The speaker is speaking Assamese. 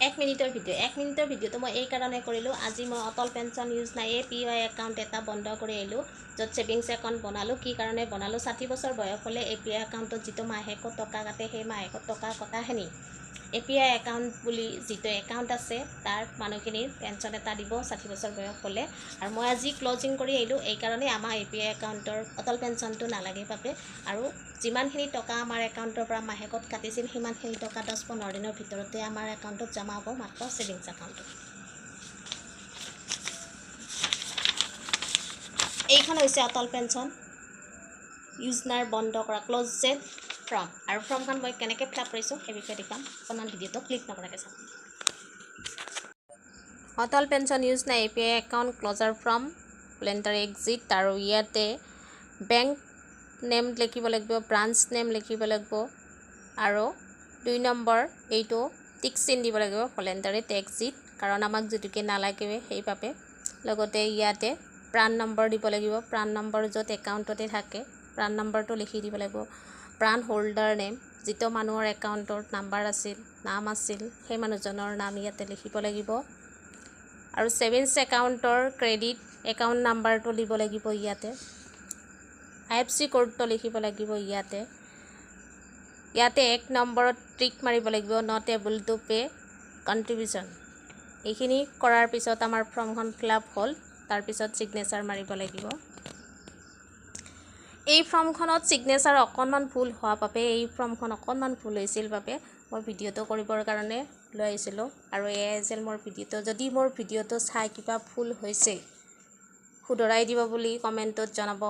1 মিনিটৰ ভিডিঅ'টো মই এই কাৰণে কৰিলোঁ। আজি মই অটল পেঞ্চন যোজনা APY একাউণ্ট এটা বন্ধ কৰি আহিলোঁ, য'ত ছেভিংছ একাউণ্ট বনালোঁ। কি কাৰণে বনালোঁ? 60 বছৰ বয়স হ'লে APY একাউণ্টত যিটো মাহেকত টকা কাটে, সেই মাহেকত টকা কটাখিনি APY একাউণ্ট বুলি যিটো একাউণ্ট আছে, তাৰ মানুহখিনিৰ পেঞ্চন এটা দিব 60 বছৰ বয়স হ'লে। আৰু মই আজি ক্লজিং কৰি আহিলোঁ, এই কাৰণে আমাৰ APY একাউণ্টৰ অটল পেঞ্চনটো নালাগে বাবে। আৰু যিমানখিনি টকা আমাৰ একাউণ্টৰ পৰা মাহেকত কাটিছিল, সিমানখিনি টকা 10-15 দিনৰ ভিতৰতে আমাৰ একাউণ্টত জমা হ'ব, মাত্ৰ ছেভিংছ একাউণ্টত। এইখন হৈছে অটল পেঞ্চন যোজনাৰ বন্ধ কৰা ক্লজেড ফৰ্ম। আৰু ফৰ্মখন মই কেনেকৈ ফিল আপ কৰিছোঁ সেই বিষয়ে দেখুৱাম। অকণমান ভিডিঅ'টো ক্লিক নকৰাকৈ চাম। অটল পেঞ্চন যোজনা APY একাউণ্ট ক্লজাৰ ফৰ্ম, ভলেণ্টাৰী এক্সিট। আৰু ইয়াতে বেংক নেম লিখিব লাগিব, ব্ৰাঞ্চ নেম লিখিব লাগিব, আৰু 2 নম্বৰ এইটো টিক চিন দিব লাগিব, ভলেণ্টাৰীত এক্সিট, কাৰণ আমাক যিটোকে নালাগে সেইবাবে। লগতে ইয়াতে প্ৰাণ নম্বৰ দিব লাগিব, প্ৰাণ নম্বৰ য'ত একাউণ্টতে থাকে প্ৰাণ নম্বৰটো লিখি দিব লাগিব। প্ৰাণ হোল্ডাৰ নেম, যিটো মানুহৰ একাউণ্টৰ নাম আছিল সেই মানুহজনৰ নাম ইয়াতে লিখিব লাগিব। আৰু ছেভিংছ একাউণ্টৰ ক্ৰেডিট একাউণ্ট নাম্বাৰটো দিব লাগিব ইয়াতে। IFSC কোডটো লিখিব লাগিব ইয়াতে। 1 নম্বৰত টিক মাৰিব লাগিব, not able to pay contribution. এইখিনি কৰাৰ পিছত আমাৰ ফৰ্মখন ফিল আপ হ'ল। তাৰপিছত ছিগনেচাৰ মাৰিব লাগিব। এই ফৰ্মখনত ছিগনেচাৰ অকণমান ভুল হোৱা বাবে, এই ফৰ্মখন অকণমান ভুল হৈছিল বাবে মই ভিডিঅ'টো কৰিবৰ কাৰণে লৈ আহিছিলোঁ। আৰু এয়াই আছিল মোৰ ভিডিঅ'টো। যদি মোৰ ভিডিঅ'টো চাই কিবা ভুল হৈছে শুধৰাই দিব বুলি কমেণ্টত জনাব।